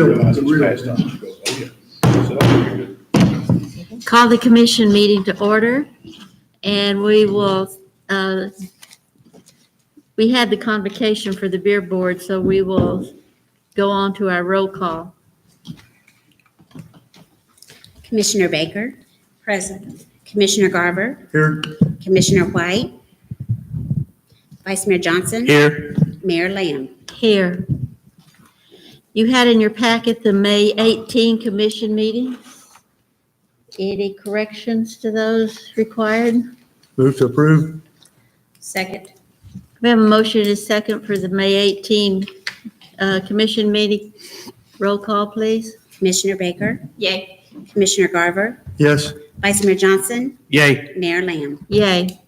realize it's passed on. She goes, oh, yeah. So that's pretty good. Call the commission meeting to order, and we will, we had the convocation for the beer board, so we will go on to our roll call. Commissioner Baker. Present. Commissioner Garver. Here. Commissioner White. Vice Mayor Johnson. Here. Mayor Lamb. Here. You had in your packet the May 18 commission meeting. Any corrections to those required? Move to approve. Second. We have a motion and a second for the May 18 commission meeting. Roll call, please. Commissioner Baker. Yay. Commissioner Garver. Yes. Vice Mayor Johnson. Yay. Mayor Lamb. Yay.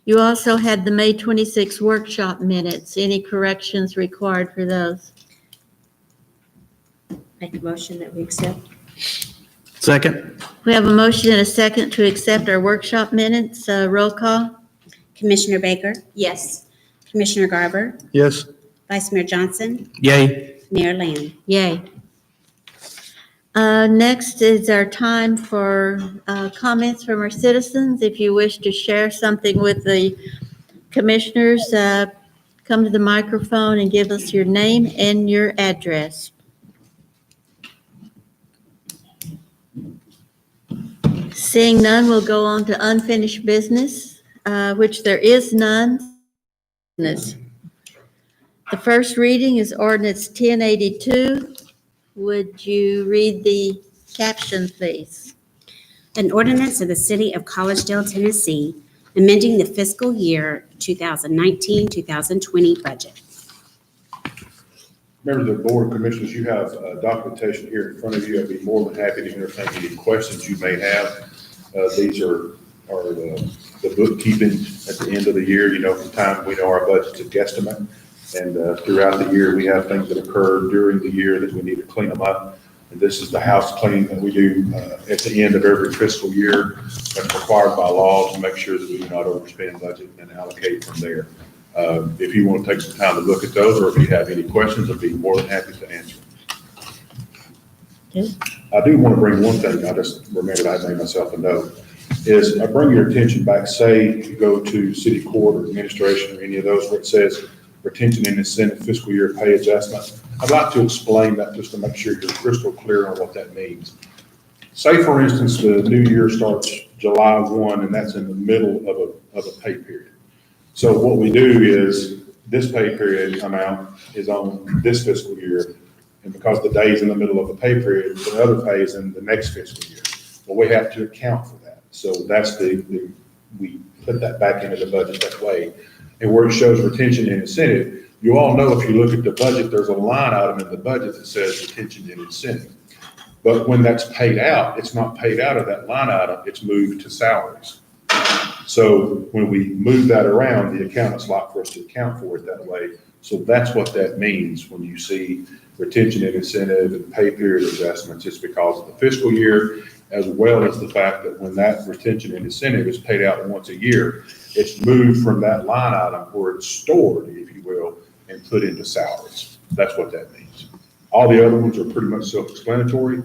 You also had the May 26 workshop minutes. Any corrections required for those? Make a motion that we accept. Second. We have a motion and a second to accept our workshop minutes. Roll call. Commissioner Baker. Yes. Commissioner Garver. Yes. Vice Mayor Johnson. Yay. Mayor Lamb. Yay. Next is our time for comments from our citizens. If you wish to share something with the commissioners, come to the microphone and give us your name and your address. Seeing none, we'll go on to unfinished business, which there is none. The first reading is ordinance 1082. Would you read the caption, please? An ordinance of the City of Collegedale, Tennessee, amending the fiscal year 2019-2020 budget. Members of the Board of Commissioners, you have documentation here in front of you. I'd be more than happy to entertain any questions you may have. These are the bookkeeping at the end of the year. You know, from time we know our budget's a guesstimate. And throughout the year, we have things that occur during the year that we need to clean them up. And this is the house cleaning that we do at the end of every fiscal year. That's required by law to make sure that we do not overspend budget and allocate from there. If you want to take some time to look at those, or if you have any questions, I'd be more than happy to answer. Okay. I do want to bring one thing, I just remembered I made myself a note, is I bring your attention back, say you go to city court or administration or any of those where it says retention and incentive fiscal year pay adjustment. I'd like to explain that just to make sure you're crystal clear on what that means. Say, for instance, the new year starts July 1, and that's in the middle of a pay period. So what we do is this pay period amount is on this fiscal year, and because the day is in the middle of a pay period, the other pay is in the next fiscal year. Well, we have to account for that. So that's we put that back into the budget that way. And where it shows retention and incentive, you all know if you look at the budget, there's a line item in the budget that says retention and incentive. But when that's paid out, it's not paid out of that line item, it's moved to salaries. So when we move that around, the accountants like for us to account for it that way. So that's what that means when you see retention and incentive and pay period adjustments. It's because of the fiscal year, as well as the fact that when that retention and incentive is paid out once a year, it's moved from that line item where it's stored, if you will, and put into salaries. That's what that means. All the other ones are pretty much self-explanatory,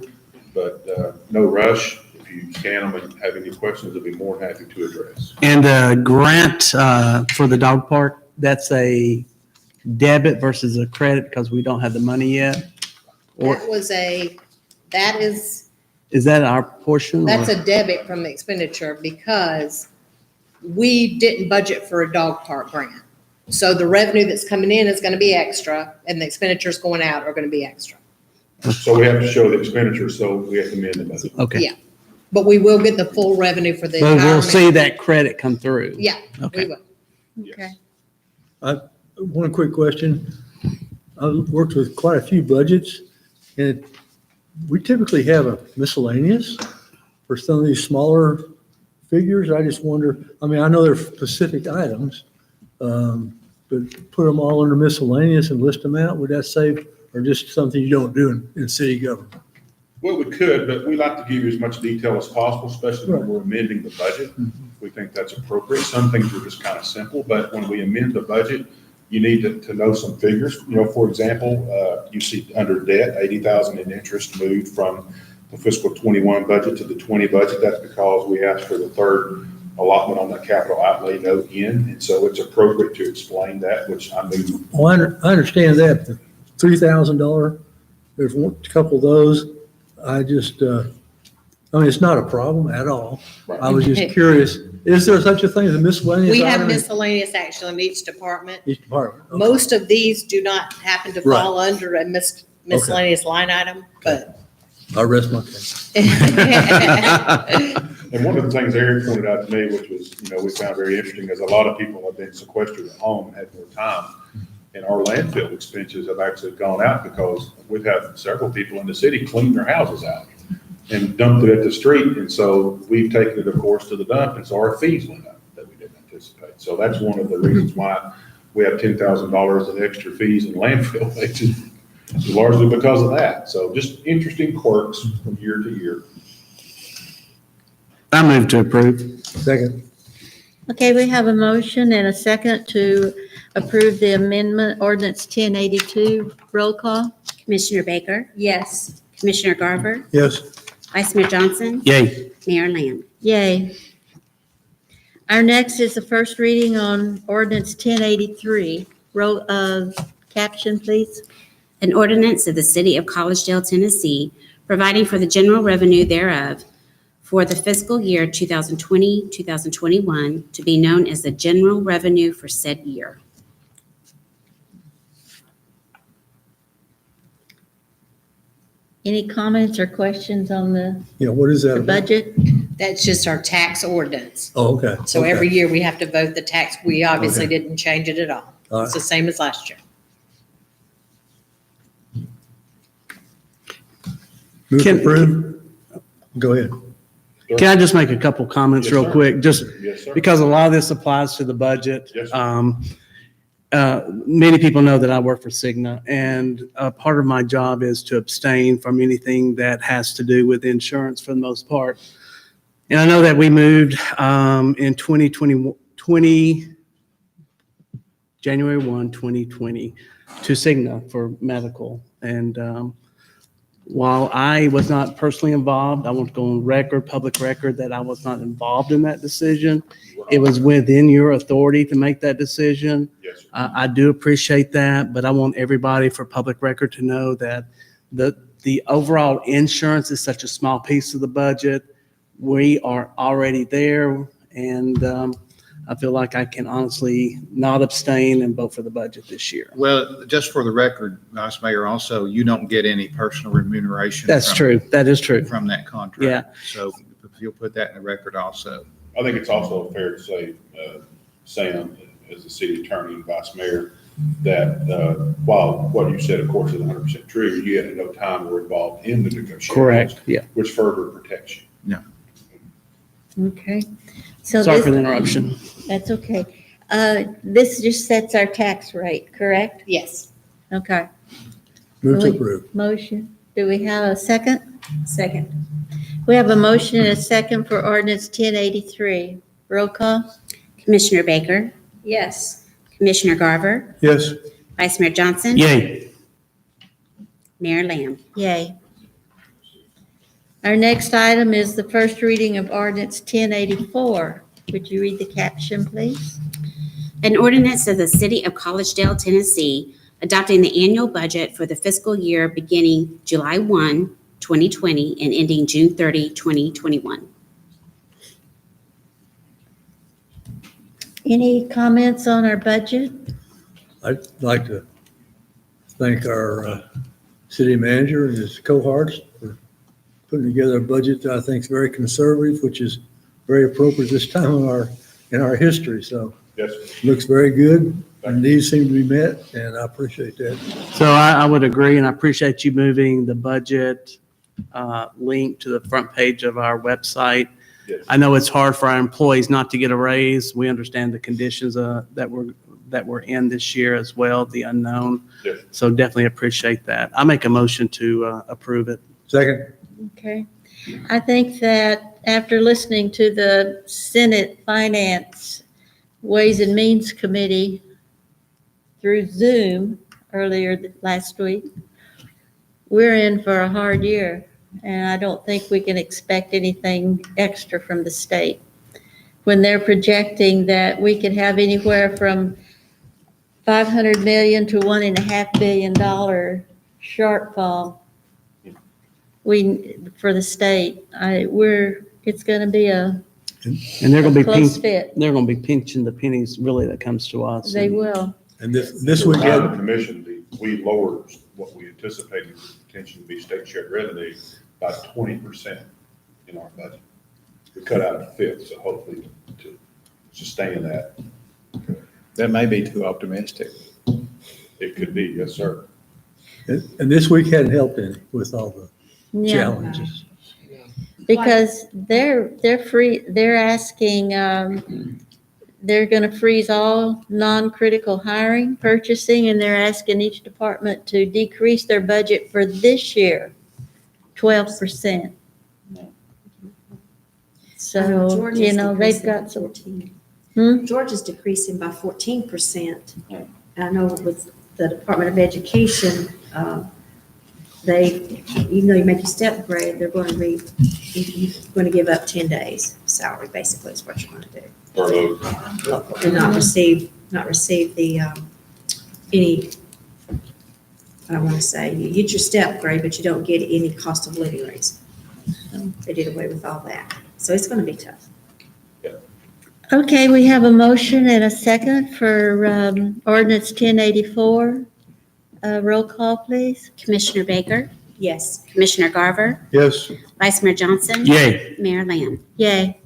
but no rush. If you scan them and have any questions, I'd be more than happy to address. And grant for the dog park, that's a debit versus a credit because we don't have the money yet? Or is that our portion? That's or? a debit from the expenditure because we didn't budget for a dog park grant. So the revenue that's coming in is going to be extra and the expenditures going out are going to be extra. So we have to show the expenditure, so we have to amend the budget. Okay. Yeah. But we will get the full revenue for the But entire. we'll see that credit come through. Yeah, Okay. we will. Okay. One quick question. I've worked with quite a few budgets, and we typically have a miscellaneous for some of these smaller figures. I just wonder, I mean, I know they're specific items, but put them all under miscellaneous and list them out, would that save, or just something you don't do in city government? Well, we could, but we like to give you as much detail as possible, especially when we're amending the budget. We think that's appropriate. Some things are just kind of simple, but when we amend the budget, you need to know some figures. For example, you see under debt, 80,000 in interest moved from the fiscal 21 budget to the 20 budget. That's because we asked for the third allotment on that capital outlay note in, and so it's appropriate to explain that, which I moved. Well, I understand that, the $3,000, there's a couple of those. I just, it's not a problem at all. I was just curious, is there such a thing as a miscellaneous We have item in miscellaneous actually in each department. each department? Okay. Most of these do not happen to Right. fall under a miscellaneous line item, but. I rest my case. And one of the things Eric pointed out to me, which was, we found very interesting, is a lot of people have been sequestered at home and had more time. And our landfill expenses have actually gone out because we've had several people in the city clean their houses out and dumped it at the street. And so we've taken it, of course, to the dump, and so our fees went up that we didn't anticipate. So that's one of the reasons why we have $10,000 in extra fees in landfill wages, largely because of that. So just interesting quirks from year to year. I move to approve. Second, Okay, we have a motion and a second to approve the amendment ordinance 1082. Roll call? Commissioner Baker, Yes. Commissioner Garver, yes, Vice Mayor Johnson, Yay. Mayor Lamb. Yay. Our next is the first reading on ordinance 1083. Caption, please. An ordinance of the City of Collegedale, Tennessee, providing for the general revenue thereof for the fiscal year 2020, 2021, to be known as the general revenue for said year. Any comments or questions on the what is that the about? budget? That's just our tax ordinance. Oh, okay. So okay. every year we have to vote the tax. We obviously Okay. didn't change it at all. All It's the same as last year. Move to Can- approve? Go ahead. Can I just make a couple comments Yes, real sir. quick? Just Yes, sir. because a lot of this applies to the budget. Yes, sir. Many people know that I work for Cigna, and part of my job is to abstain from anything that has to do with insurance for the most part. And I know that we moved in 2020, January 1, 2020, to Cigna for medical. And while I was not personally involved, I want to go on public record, that I was not involved in that decision. It was within your authority to make that decision. Yes, sir. I do appreciate that, but I want everybody for public record to know that the overall insurance is such a small piece of the budget. We are already there, and I feel like I can honestly not abstain and vote for the budget this year. Well, just for the record, Vice Mayor, also, you don't get any personal remuneration. That's from- true. That is true. From that contract. Yeah. So if you'll put that in the record also. I think it's also fair to say, Sam, as the city attorney and vice mayor, that while what you said, of course, is 100% true, you had at no time were involved in the negotiations. Correct. Yeah. Which further protects you. Okay. So Sorry for the this, interruption. that's okay. This just sets our tax rate, correct? Yes. Okay. Move to Really? approve. Motion. Do we have a second? Second. We have a motion and a second for ordinance 1083. Roll call? Commissioner Baker, Yes. Commissioner Garver, Yes, Vice Mayor Johnson, Yay. Mayor Lamb. Yay. Our next item is the first reading of ordinance 1084. Would you read the caption, please? An ordinance of the City of Collegedale, Tennessee, adopting the annual budget for the fiscal year beginning July 1, 2020, and ending June 30, 2021. Any comments on our budget? I'd like to thank our city manager and his cohorts for putting together a budget that I think is very conservative, which is very appropriate this time in our history. So Yes, looks very good, and needs seem to be met, and I appreciate that. So I would agree, and I appreciate you moving the budget link to the front page of our website. yes. I know it's hard for our employees not to get a raise. We understand the conditions that we're in this year as well, the unknown. Yes. So definitely appreciate that. I make a motion to approve it. Second, Okay. I think that after listening to the Senate Finance Ways and Means Committee through Zoom last week. We're in for a hard year, and I don't think we can expect anything extra from the state. When they're projecting that we could have anywhere from 500 million to $1.5 billion shortfall for the state, it's going to be a And they're going to be close fit. they're going to be pinching the pennies really that comes to us. They And will. And this The weekend, commission, we lowered what we anticipated potentially to be state shared revenue by 20% in our budget. We cut out a fifth, so hopefully to sustain that, That may be too optimistic. it could be, yes, sir. and this week hadn't helped any with all the Yeah, challenges. because they're asking, they're going to freeze all non-critical hiring, purchasing, and they're asking each department to decrease their budget for this year, 12%. So, Georgia's you know, they've decreasing by got some, 14. Georgia's decreasing by 14%. I know with the Department of Education, even though you make your step grade, they're going to give up 10 days salary, basically, is what you're going to do. Furlough. And not receive the, any, I don't want to say, you get your step grade, but you don't get any cost of living raise. They did away with all that. So it's going to be tough. okay, we have a motion and a second for ordinance 1084. Roll call, please. Commissioner Baker, Yes. Commissioner Garver, Yes, Vice Mayor Johnson. Yay. Mayor Lamb. Yay.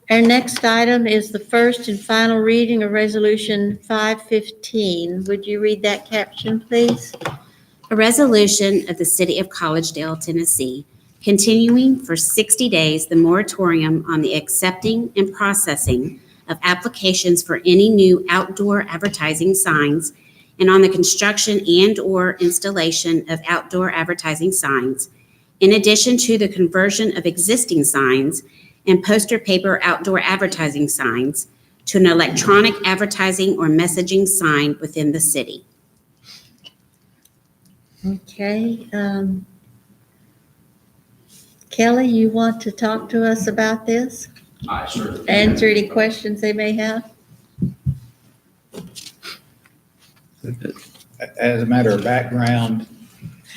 Our next item is the first and final reading of Resolution 515. Would you read that caption, please? A resolution of the City of Collegedale, Tennessee, continuing for 60 days the moratorium on the accepting and processing of applications for any new outdoor advertising signs and on the construction and/or installation of outdoor advertising signs, in addition to the conversion of existing signs and poster paper outdoor advertising signs to an electronic advertising or messaging sign within the city. Okay. Kelly, you want to talk to us about this? I sure. Answer any questions they may have? As a matter of background,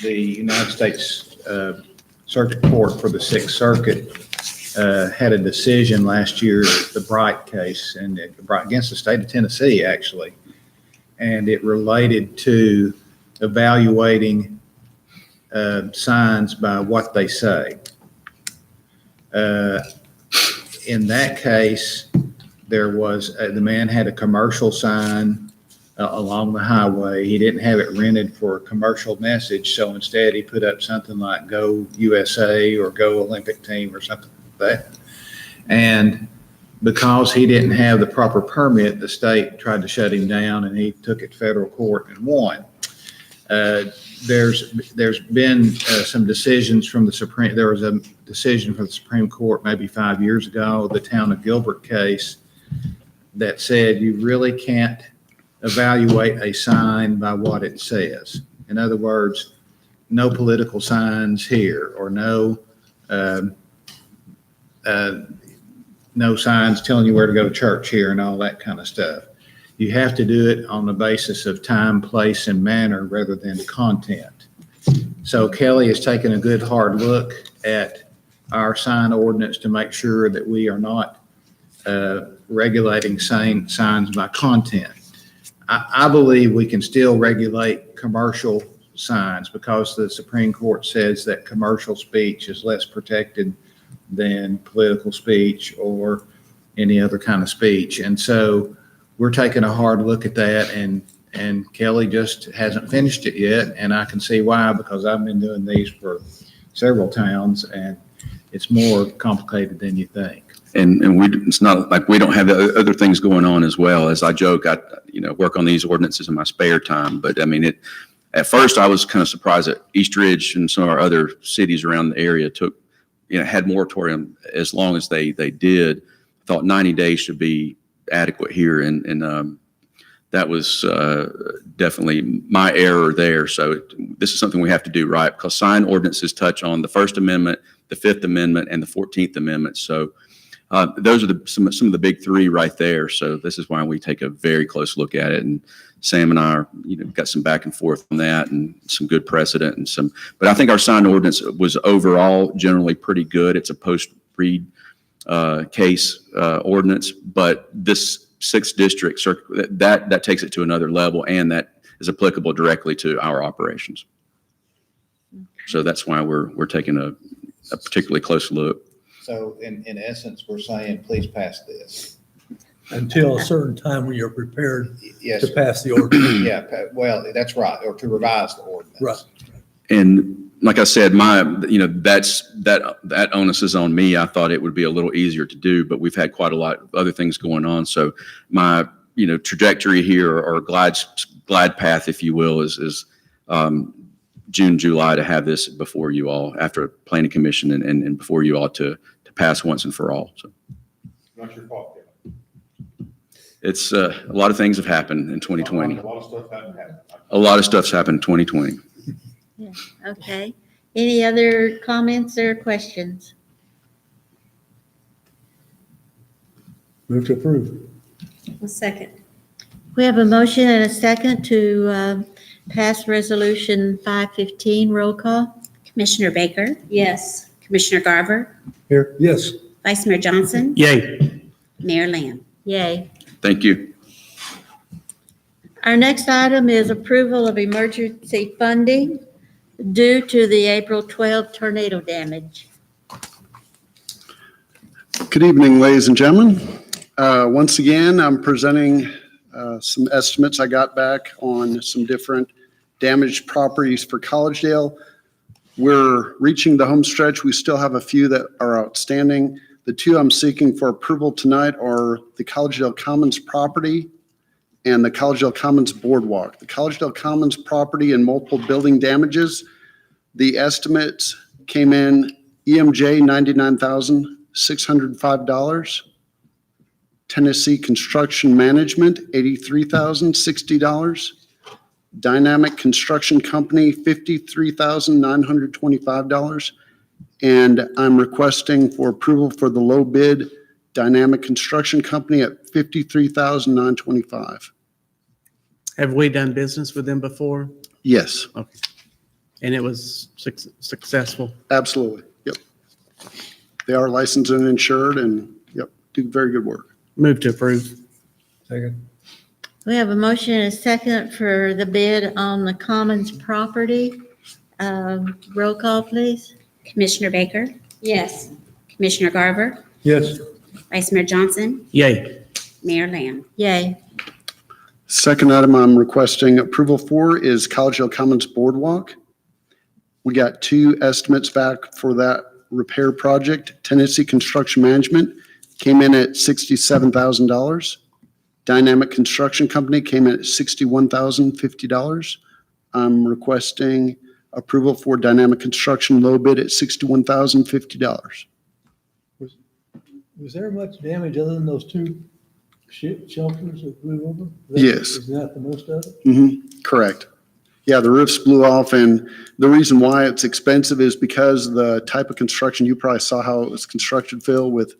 the United States Circuit Court for the Sixth Circuit had a decision last year, the Bright case, and against the state of Tennessee, actually. And it related to evaluating signs by what they say. In that case, there was, the man had a commercial sign along the highway. He didn't have it rented for a commercial message, so instead he put up something like Go USA or Go Olympic Team or something like that. And because he didn't have the proper permit, the state tried to shut him down and he took it to federal court and won. There's been some decisions from the Supreme, there was a decision from the Supreme Court maybe 5 years ago, the Town of Gilbert case, that said you really can't evaluate a sign by what it says. In other words, no political signs here, or no signs telling you where to go to church here and all that kind of stuff. You have to do it on the basis of time, place, and manner rather than content. So Kelly has taken a good hard look at our sign ordinance to make sure that we are not regulating signs by content. I believe we can still regulate commercial signs because the Supreme Court says that commercial speech is less protected than political speech or any other kind of speech. And so we're taking a hard look at that, and Kelly just hasn't finished it yet. And I can see why, because I've been doing these for several towns and it's more complicated than you think. And it's not like we don't have other things going on as well. As I joke, I work on these ordinances in my spare time. But I mean, at first I was kind of surprised that East Ridge and some of our other cities around the area had moratorium as long as they did. I thought 90 days should be adequate here. And that was definitely my error there. So this is something we have to do right, because signed ordinances touch on the First Amendment, the Fifth Amendment, and the 14th Amendment. So those are some of the big three right there. So this is why we take a very close look at it. And Sam and I are, got some back and forth on that and some good precedent and but I think our signed ordinance was overall generally pretty good. It's a post-read case ordinance, but this 6th district that takes it to another level, and that is applicable directly to our operations. So that's why we're taking a particularly close look. So in essence, we're saying, please pass this. Until a certain time when you're prepared Yes, to sir. pass the ordinance. Yeah, well, that's right, or to revise the ordinance. Right. And like I said, that onus is on me. I thought it would be a little easier to do, but we've had quite a lot of other things going on. So my, trajectory here, or glide path, if you will, is June, July, to have this before you all, after planning commission and before you all to pass once and for all. So Not your fault, Kevin. it's a lot of things have happened in 2020. A lot of stuff hasn't happened. A lot of stuff's happened in 2020. Yeah, okay. Any other comments or questions? Move to approve. A second. We have a motion and a second to pass Resolution 515. Roll call. Commissioner Baker, Yes. Commissioner Garver, Here, yes. Vice Mayor Johnson, Yay. Mayor Lamb. Yay. Thank you. Our next item is approval of emergency funding due to the April 12 tornado damage. Good evening, ladies and gentlemen. Once again, I'm presenting some estimates I got back on some different damaged properties for Collegedale. We're reaching the home stretch. We still have a few that are outstanding. The two I'm seeking for approval tonight are the Collegedale Commons property and the Collegedale Commons Boardwalk. The Collegedale Commons property and multiple building damages, the estimates came in EMJ $99,605. Tennessee Construction Management $83,060. Dynamic Construction Company $53,925. And I'm requesting for approval for the low bid Dynamic Construction Company at $53,925. Have we done business with them before? Yes, And it was successful? absolutely. Yep. They are licensed and insured and, yep, do very good work. Move to approve. Second. We have a motion and a second for the bid on the Commons property. Roll call, please. Commissioner Baker, Yes. Commissioner Garver, Yes. Vice Mayor Johnson, Yay. Mayor Lamb. Yay. Second item I'm requesting approval for is Collegedale Commons Boardwalk. We got two estimates back for that repair project. Tennessee Construction Management came in at $67,000. Dynamic Construction Company came in at $61,050. I'm requesting approval for Dynamic Construction low bid at $61,050. Was there much damage other than those two shelters that blew over? Yes. Is that the most of it? Correct. Yeah, the roofs blew off, and the reason why it's expensive is because the type of construction, you probably saw how it was constructed, Phil, with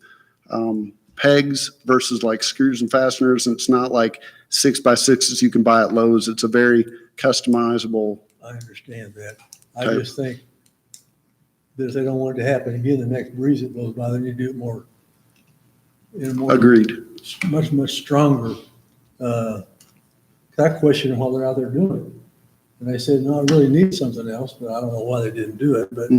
pegs versus like screws and fasteners, and it's not like 6x6s you can buy at Lowe's. It's a very customizable. I understand that. I Okay. just think that if they don't want it to happen again, the next breeze that blows by, then you do it more. In a more. Agreed. Much, much stronger. I questioned while they're out there doing it. And they said, no, I really need something else, but I don't know why they didn't do it. But,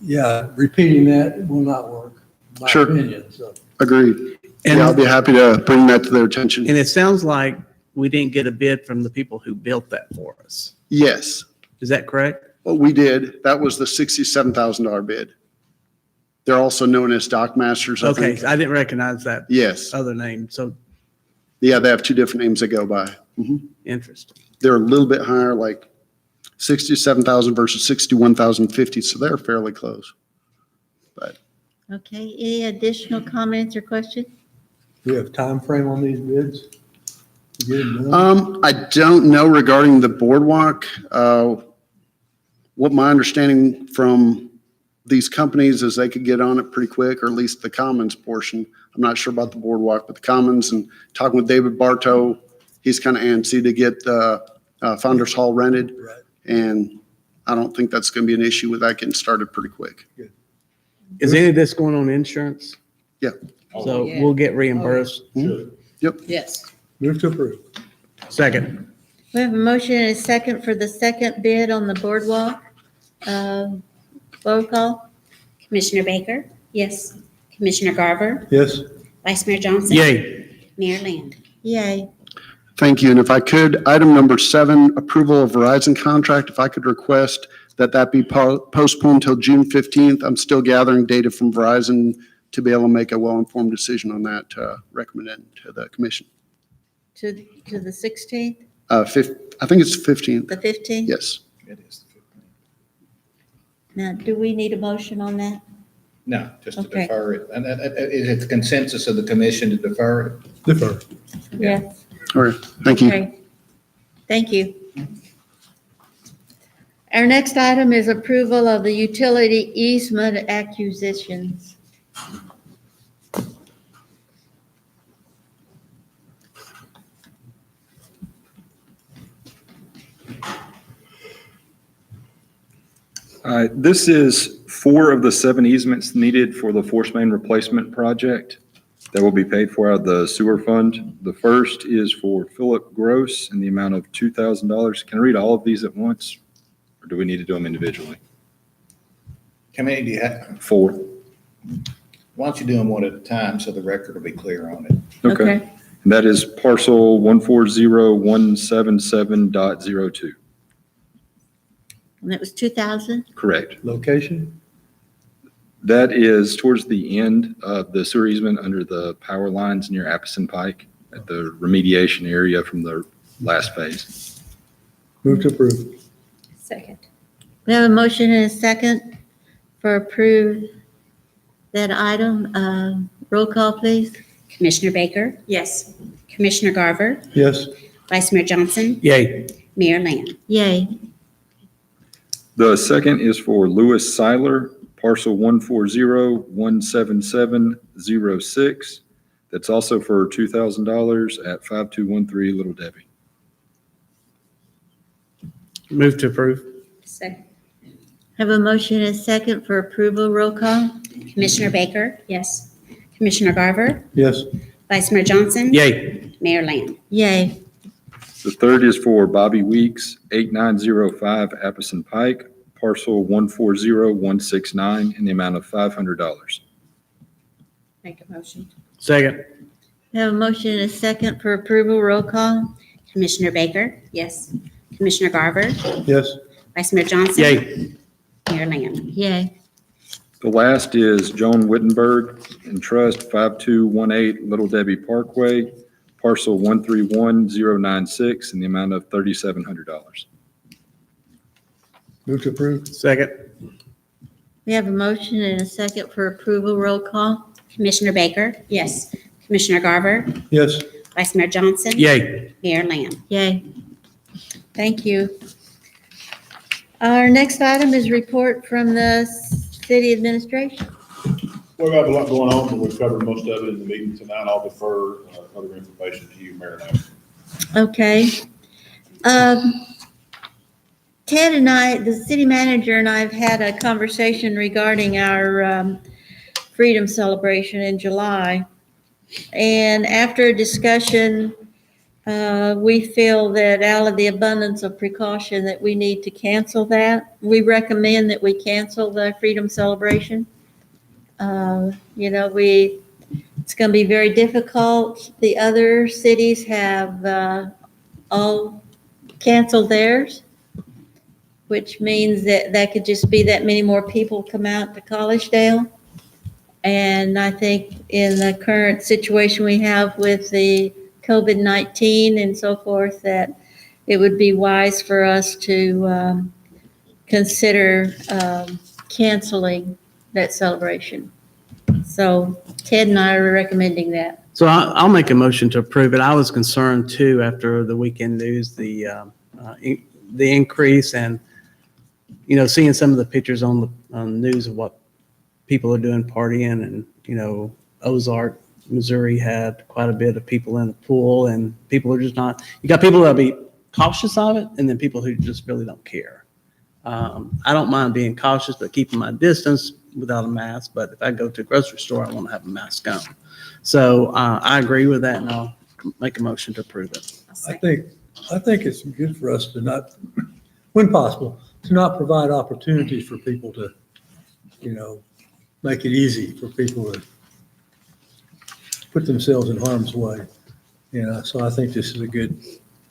yeah, repeating that will not work, in my Sure. opinion, so. Agreed. And- Yeah, I'll be happy to bring that to their attention. And it sounds like we didn't get a bid from the people who built that for us. Yes, Is that correct? well, we did. That was the $67,000 bid. They're also known as Dock Masters, I Okay, think. I didn't recognize that Yes. other name, so Yeah, they have two different names they go by. interesting. They're a little bit higher, like 67,000 versus 61,050, so they're fairly close. Okay, any additional comments or questions? Do we have time frame on these bids? Get it done? I don't know regarding the boardwalk. What my understanding from these companies is they could get on it pretty quick, or at least the commons portion. I'm not sure about the boardwalk, but the commons, and talking with David Bartow, he's kind of antsy to get the Founders Hall rented. Right. And I don't think that's going to be an issue with that getting started pretty quick. Is any of this going on insurance? Yeah. So yeah. we'll get reimbursed. Yes. Move to approve. Second. We have a motion and a second for the second bid on the boardwalk. Roll call? Commissioner Baker? Yes. Commissioner Garver? Yes. Vice Mayor Johnson? Yay. Mayor Land? Yay. Thank you. And if I could, item number 7, approval of Verizon contract, if I could request that be postponed till June 15th. I'm still gathering data from Verizon to be able to make a well-informed decision on that, recommend it to the commission. To the 16th, I think it's 15th. the 15th? Yes. It is. Now, do we need a motion on that? No, just to Okay. defer it. And is it the consensus of the commission to defer it? Defer. Yes. All right. Thank you. Okay. Thank you. Our next item is approval of the utility easement acquisitions. This is 4 of the 7 easements needed for the force main replacement project that will be paid for out of the sewer fund. The first is for Philip Gross in the amount of $2,000. Can I read all of these at once, or do we need to do them individually? How many do you have? 4. Why don't you do them one at a time so the record will be clear on it? Okay. And that is parcel 140.177.02. And that was 2,000? Correct. Location? That is towards the end of the sewer easement under the power lines near Appison Pike at the remediation area from the last phase. Move to approve. Second. We have a motion and a second for approve that item. Roll call, please. Commissioner Baker? Yes. Commissioner Garver? Yes. Vice Mayor Johnson? Yay. Mayor Land? Yay. The second is for Louis Seiler, parcel 140.177.06. That's also for $2,000 at 5213 Little Debbie. Move to approve. Second. Have a motion and a second for approval. Roll call. Commissioner Baker? Yes. Commissioner Garver? Yes. Vice Mayor Johnson? Yay. Mayor Land? Yay. The third is for Bobby Weeks, 8905 Appison Pike, parcel 140.169 in the amount of $500. Make a motion. Second. We have a motion and a second for approval. Roll call. Commissioner Baker? Yes. Commissioner Garver? Yes. Vice Mayor Johnson? Yay. Mayor Land? Yay. The last is Joan Wittenberg and Trust 5218 Little Debbie Parkway, parcel 131096 in the amount of $3,700. Move to approve. Second. We have a motion and a second for approval. Roll call. Commissioner Baker? Yes. Commissioner Garver? Yes. Vice Mayor Johnson? Yay. Mayor Land? Yay. Thank you. Our next item is report from the city administration. We've got a lot going on, but we've covered most of it in the meeting tonight. I'll defer other information to you, Mayor. Okay. Ted and I, the city manager and I have had a conversation regarding our freedom celebration in July. And after a discussion, we feel that out of the abundance of precaution that we need to cancel that. We recommend that we cancel the freedom celebration. It's going to be very difficult. The other cities have all canceled theirs, which means that could just be that many more people come out to Collegedale. And I think in the current situation we have with the COVID-19 and so forth, that it would be wise for us to consider canceling that celebration. So Ted and I are recommending that. So I'll make a motion to approve it. I was concerned too after the weekend news, the increase and, seeing some of the pictures on the news of what people are doing partying and, Ozark, Missouri had quite a bit of people in the pool and people are just not, you got people that'll be cautious of it and then people who just really don't care. I don't mind being cautious, but keeping my distance without a mask. But if I go to a grocery store, I want to have a mask on. So I agree with that and I'll make a motion to approve it. I'll second. I think it's good for us to not, when possible, to not provide opportunities for people to, make it easy for people to put themselves in harm's way. So I think this is a good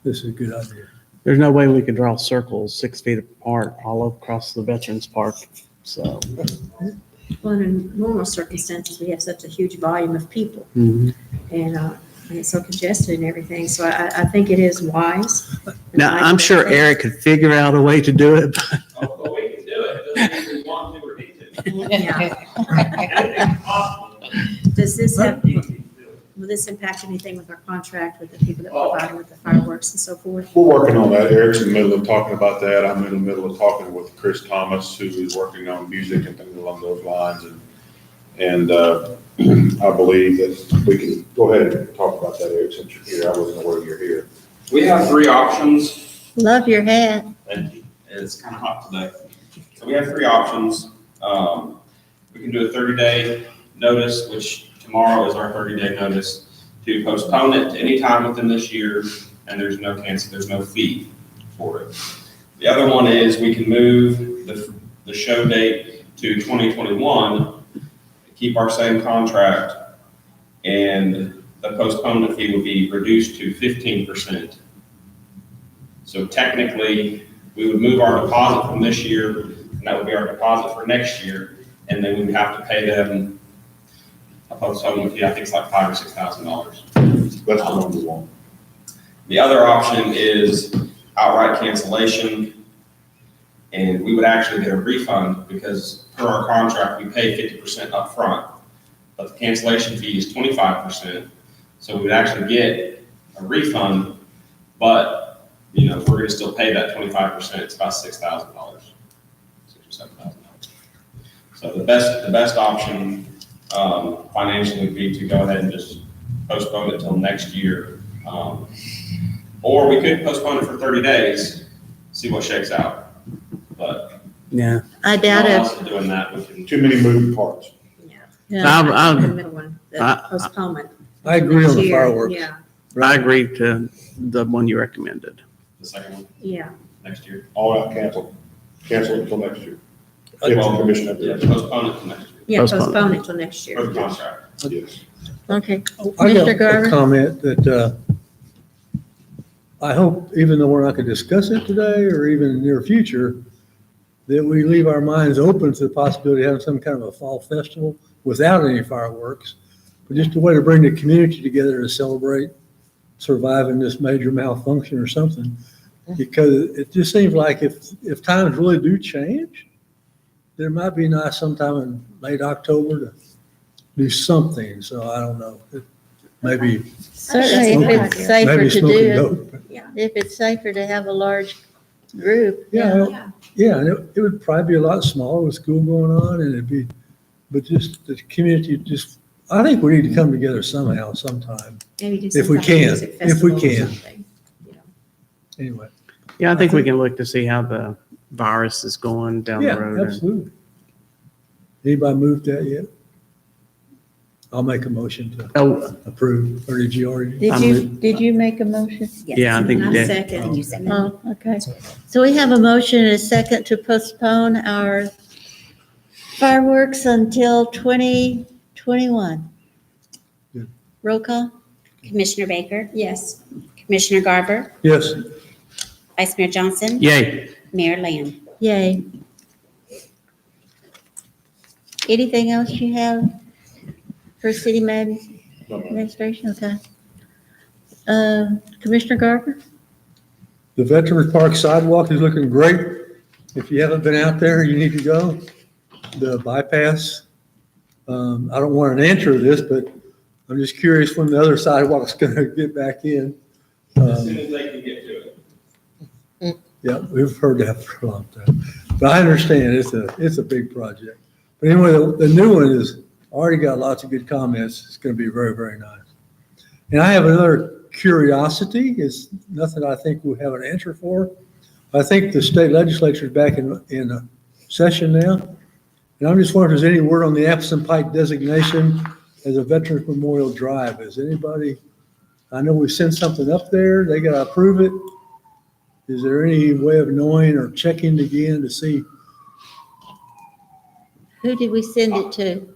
idea. There's no way we could draw circles 6 feet apart all across the Veterans Park. So, Well, in normal circumstances, we have such a huge volume of people mhm. and it's so congested and everything. So I think it is wise. Now, I'm sure Eric could figure out a way to do it. Well, we can do it, doesn't mean we want to or need to. Yeah. Does this have, You can do it. will this impact anything with our contract with the people that provide with the fireworks and so forth? We're working on that. Eric's in the middle of talking about that. I'm in the middle of talking with Chris Thomas, who is working on music and things along those lines. And I believe that we can go ahead and talk about that, Eric, since you're here. I wasn't aware you're here. We have 3 options. Love your hat. Thank you. It's kind of hot today. So we have 3 options. We can do a 30-day notice, which tomorrow is our 30-day notice, to postpone it to any time within this year, and there's no fee for it. The other one is we can move the show date to 2021, keep our same contract, and the postponement fee would be reduced to 15%. So technically, we would move our deposit from this year, and that would be our deposit for next year, and then we would have to pay them a postponement fee, I think it's like $5,000 or $6,000. That's the one we want. The other option is outright cancellation, and we would actually get a refund because per our contract, we pay 50% upfront, but the cancellation fee is 25%. So we would actually get a refund, but we're going to still pay that 25%. It's about $6,000, $6,000 or $7,000. So the best option financially would be to go ahead and just postpone it till next year. Or we could postpone it for 30 days, see what shakes out. But Yeah. I doubt all it. else doing that, we can. Too many moving parts. Yeah. The middle one, the postponement. I agree on the Next year, fireworks. Yeah, I agree to the one you recommended. The second one, yeah. next year. All out cancel it until next year. If the commission Yeah, ever. postpone it to next year. Yeah, Postpone. postpone it till next For year. the contract. Yes. Okay. I got Mr. a Garver? comment that I hope, even though we're not going to discuss it today or even in the near future, that we leave our minds open to the possibility of having some kind of a fall festival without any fireworks, but just a way to bring the community together to celebrate surviving this major malfunction or something. Because it just seems like if times really do change, there might be nice sometime in late October to do something. So I don't know. Maybe Certainly, if it's safer maybe to smoking do, dope. if it's safer to have a large group. Yeah, yeah, and it would probably be a lot smaller with school going on and but just the community I think we need to come together somehow, sometime. Maybe do If some we kind of can, music if we festival or can. something, Anyway. Yeah, I think we can look to see how the virus is going down the Yeah, road. and- absolutely. Anybody moved that yet? I'll make a motion to Oh, approve, or did you already? Did you make a motion? yeah, I think I you did. second. You second. Oh, okay. So we have a motion and a second to postpone our fireworks until 2021. Good. Roll call? Commissioner Baker, Yes. Commissioner Garber, Yes, Vice Mayor Johnson, Yay. Mayor Lamb. Yay. Anything else you have for city administration? Okay. Commissioner Garber? the Veterans Park sidewalk is looking great. If you haven't been out there, you need to go. The bypass, I don't want an answer to this, but I'm just curious when the other sidewalk's gonna get back in. As soon as they can get to it. Yeah, we've heard that for a long time. But I understand it's a big project. But anyway, the new one is already got lots of good comments. It's gonna be very, very nice. And I have another curiosity. It's nothing I think we'll have an answer for. I think the state legislature is back in session now. And I'm just wondering if there's any word on the Appleton Pike designation as a Veterans Memorial Drive. Is anybody, I know we sent something up there. They got to approve it. Is there any way of knowing or checking again to see? Who did we send it to?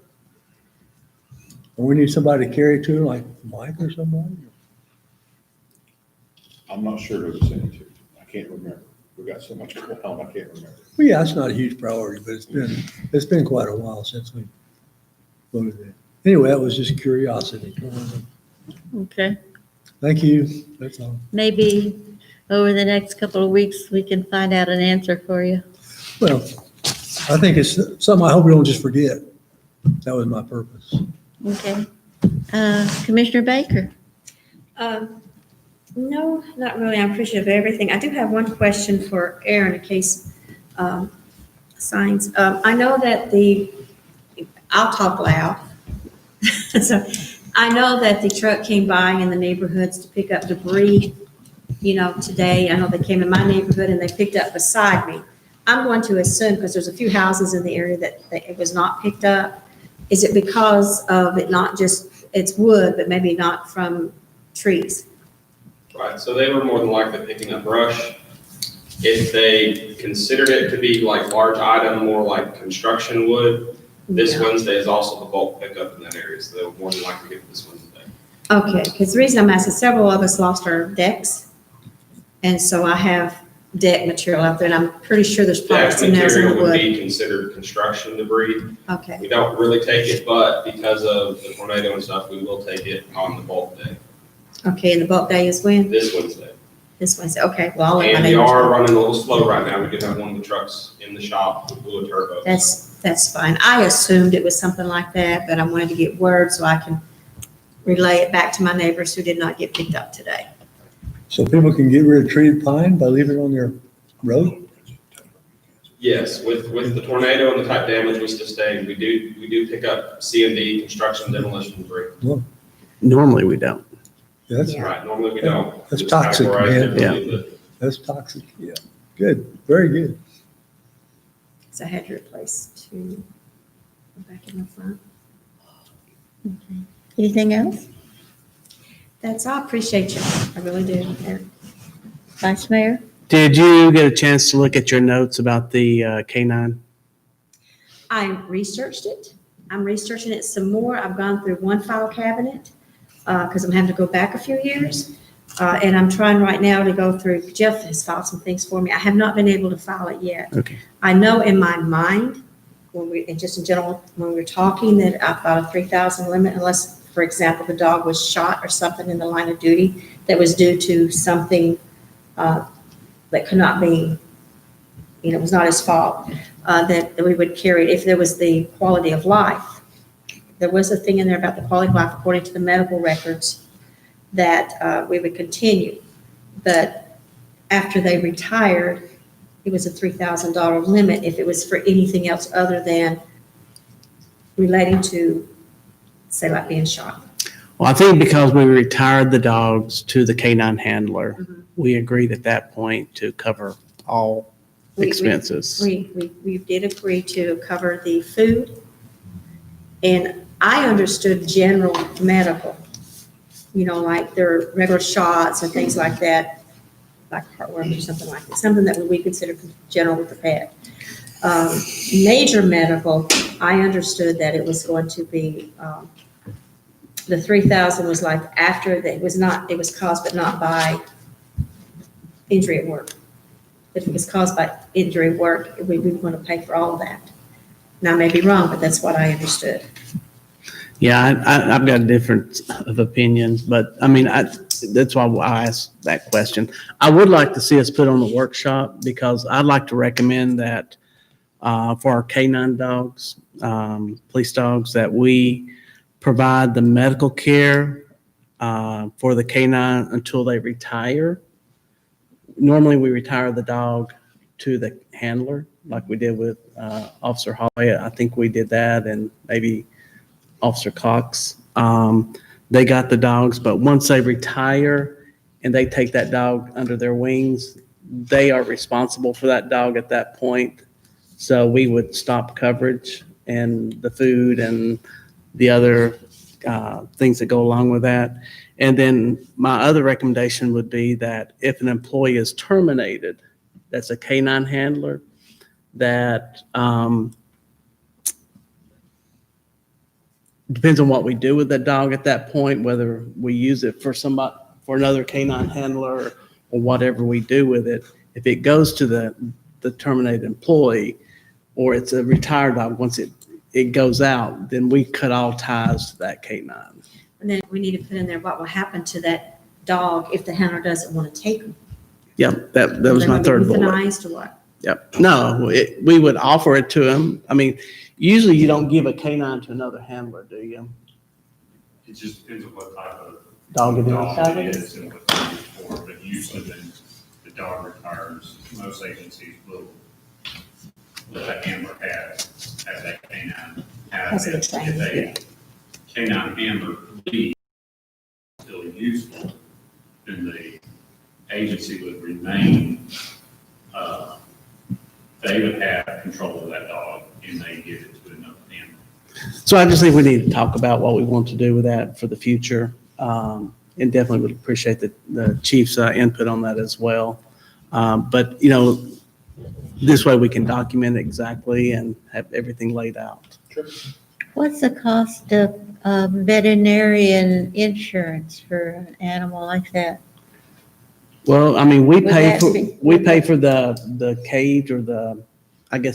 Or we need somebody to carry it to, like Mike or somebody? I'm not sure who to send it to. I can't remember. We got so much going on, I can't remember. Well, yeah, it's not a huge priority, but it's been quite a while since we voted it. Anyway, that was just curiosity. Okay, Thank you. That's all. maybe over the next couple of weeks, we can find out an answer for you. Well, I think it's something I hope we don't just forget. That was my purpose. Okay. Commissioner Baker? No, not really. I'm appreciative of everything. I do have one question for Aaron in case signs. I know that I'll talk loud. So I know that the truck came by in the neighborhoods to pick up debris, today. I know they came in my neighborhood and they picked up beside me. I'm going to assume, because there's a few houses in the area that it was not picked up. Is it because of it not just, it's wood, but maybe not from trees? Right, so they were more than likely picking up brush. If they considered it to be like large item, more like construction wood, this Yeah. Wednesday is also the bulk pickup in that area, so they'll more than likely get this Wednesday. Okay, because the reason I'm asking, several of us lost our decks. And so I have deck material out there, and I'm pretty sure there's probably That some nails in the material would wood. be considered construction debris. Okay, We don't really take it, but because of the tornado and stuff, we will take it on the bulk day, okay, and the bulk day is when? this Wednesday. This Wednesday, okay, well, I'll let my And we neighbors are know. running a little slow right now. We do have one of the trucks in the shop with Blue Turbo. That's fine. I assumed it was something like that, but I wanted to get word so I can relay it back to my neighbors who did not get picked up today. So people can get rid of treated pine by leaving it on their road? Yes, with the tornado and the type damage we sustained, we do pick up C&D, construction demolition debris. Normally, we don't. That's, Yeah. Right, normally we don't. That's Just toxic, categorize man. differently, but that's toxic, yeah. Good, very good. So I had to replace two back in the front. Anything else? That's all. I appreciate you. I really do. Eric. Vice Mayor? Did you get a chance to look at your notes about the K-9? I researched it. I'm researching it some more. I've gone through one file cabinet because I'm having to go back a few years. And I'm trying right now to go through, Jeff has filed some things for me. I have not been able to file it yet. Okay. I know in my mind, and just in general, when we're talking that I've got a 3,000 limit, unless, for example, the dog was shot or something in the line of duty that was due to something that could not be, was not his fault, that we would carry it if there was the quality of life. There was a thing in there about the quality of life according to the medical records that we would continue. But after they retired, it was a $3,000 limit if it was for anything else other than relating to, say, like being shot. Well, I think because we retired the dogs to the K-9 handler, Mhm. we agreed at that point to cover all expenses. We did agree to cover the food, and I understood general medical, like their regular shots and things like that, like heartworm or something like that, something that we consider general with the pet. Major medical, I understood that it was going to be, the 3,000 was like after that, it was caused but not by injury at work. If it was caused by injury at work, we would want to pay for all of that. Now, I may be wrong, but that's what I understood. Yeah, I've got different of opinions, but I mean, that's why I asked that question. I would like to see us put on the workshop because I'd like to recommend that for our K-9 dogs, police dogs, that we provide the medical care for the canine until they retire. Normally, we retire the dog to the handler, like we did with Officer Holly. I think we did that, and maybe Officer Cox. They got the dogs, but once they retire and they take that dog under their wings, they are responsible for that dog at that point. So we would stop coverage and the food and the other things that go along with that. And then my other recommendation would be that if an employee is terminated, that's a canine handler, that depends on what we do with the dog at that point, whether we use it for another canine handler or whatever we do with it. If it goes to the terminated employee, or it's a retired dog, once it goes out, then we cut all ties to that canine. And then we need to put in there what will happen to that dog if the handler doesn't want to take him. Yep, that was my third bullet. Euthanized or what? Yep. No, we would offer it to him. I mean, usually you don't give a canine to another handler, do you? It just depends on what type of Dog it is. dog it is and what they're used for, but usually when the dog retires, most agencies will let the handler have that canine. Because of the training, If a canine handler leaves still useful, then the agency would remain, they would have control of that dog and they give it to another handler. So I just think we need to talk about what we want to do with that for the future. And definitely would appreciate the chief's input on that as well. But, this way we can document it exactly and have everything laid out. What's the cost of veterinarian insurance for an animal like that? Well, I mean, we Would pay that for, be- we pay for the cage or the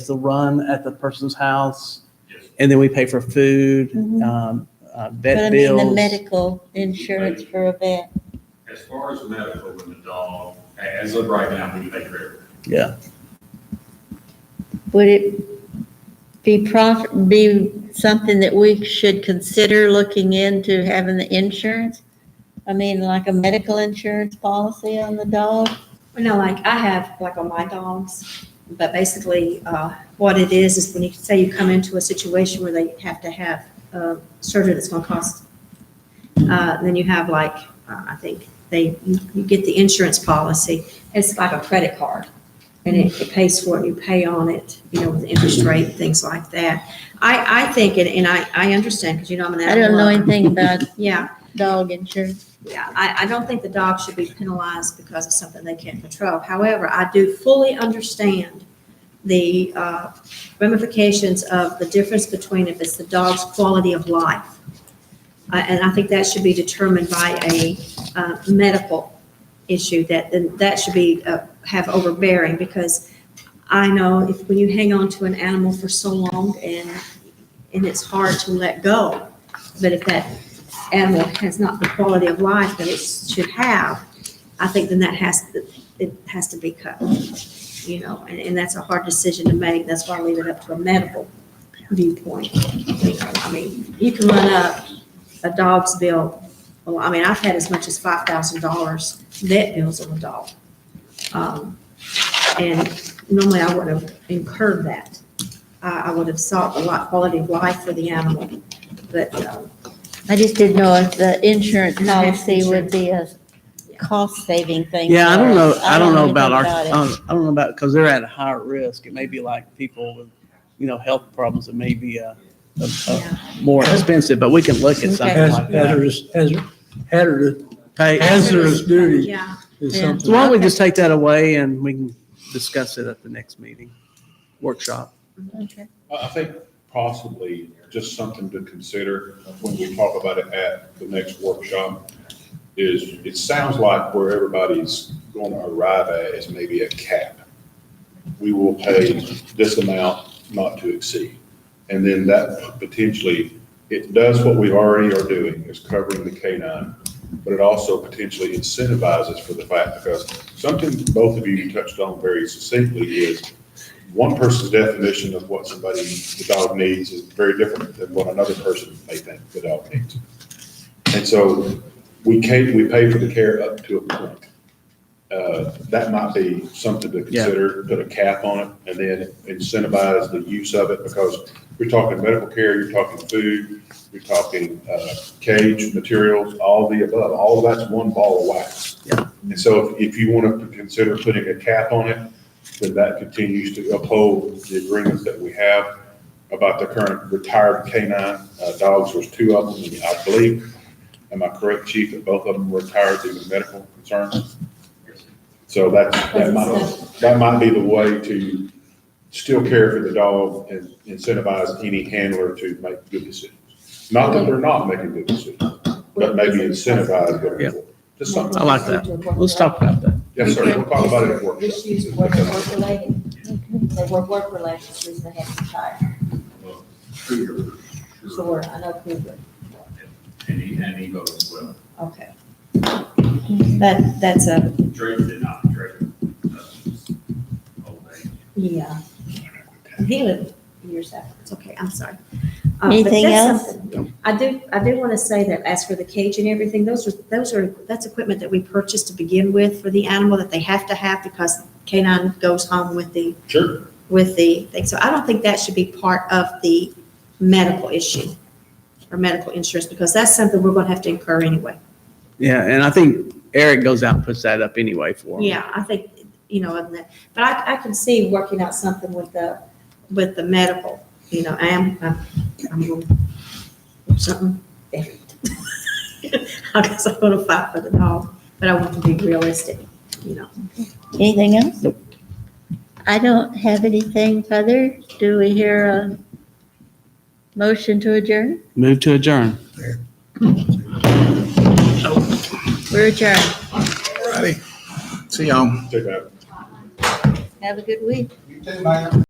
run at the person's house. Yes. And then we pay for food, Mhm. But vet I mean, the bills. medical insurance for a vet. As far as medical, when the dog, as of right now, we take care of it. Yeah. Would it be something that we should consider looking into having the insurance? I mean, like a medical insurance policy on the dog? Like I have, like on my dogs, but basically, what it is when you say you come into a situation where they have to have surgery that's gonna cost, then you have I think you get the insurance policy. It's like a credit card. And it pays for it, you pay on it, with the interest rate, things like that. I think, and I understand, because I'm an animal I don't know lover. anything about Yeah, dog insurance. yeah, I don't think the dog should be penalized because of something they can't control. However, I do fully understand the ramifications of the difference between if it's the dog's quality of life. And I think that should be determined by a medical issue, that should be have overbearing, because I know when you hang on to an animal for so long and it's hard to let go, but if that animal has not the quality of life that it should have, I think then it has to be cut, and that's a hard decision to make. That's why I leave it up to a medical viewpoint. I mean, you can run up a dog's bill. Well, I mean, I've had as much as $5,000 vet bills on a dog. And normally I would have incurred that. I would have sought a lot quality of life for the animal, but I just didn't know if the insurance And I have policy would insurance. be a cost-saving thing. Yeah, I for don't know. us. I don't know about anything our, it. I don't know about, because they're at a higher risk. It may be like people with, health problems. It may be more expensive, but we can look at something Okay. like that. Hazardous duty yeah. is Yeah. something. So why don't we just take that away and we can discuss it at the next meeting, workshop. Okay. I think possibly just something to consider when we talk about it at the next workshop is, it sounds like where everybody's going to arrive at is maybe a cap. We will pay this amount not to exceed. And then that potentially, it does what we already are doing, is covering the canine, but it also potentially incentivizes for the fact, because something both of you touched on very succinctly is one person's definition of what the dog needs is very different than what another person may think the dog needs. And so we pay for the care up to a point. That might be something to consider, put a cap on it, and then incentivize the use of it, because you're talking medical care, you're talking food, you're talking cage materials, all the above, all of that's one ball of wax. Yeah. And so if you want to consider putting a cap on it, then that continues to uphold the agreements that we have about the current retired canine dogs. There's two of them, and I believe, am I correct, Chief, that both of them were retired due to medical concerns? So that might be the way to still care for the dog and incentivize any handler to make good decisions. Not that they're not making good decisions, but maybe incentivize going Yeah. forward. Just something. I like that. Let's talk about that. Yes, sir. We'll talk about it at work. Issues work related. They were work related, the reason they had to retire. Sure, I know Cougar. And he goes as well. Okay. That's a, Drake did not, Drake. Old age. yeah. He lived years after. It's okay, I'm sorry. But Anything that's else? something- I do want to say that as for the cage and everything, that's equipment that we purchased to begin with for the animal that they have to have because canine goes home with the Sure. thing. So I don't think that should be part of the medical issue or medical insurance, because that's something we're going to have to incur anyway. Yeah, and I think Eric goes out and puts that up anyway for him. Yeah, I think, and that, but I can see working out something with the medical, I'm going to do something different. I guess I'm going to fight for the dog, but I want to be realistic, Anything else? Nope. I don't have anything further. Do we hear a motion to adjourn? Move to adjourn. We're adjourned. Alrighty. See y'all. Take that. Have a good week. You too, man.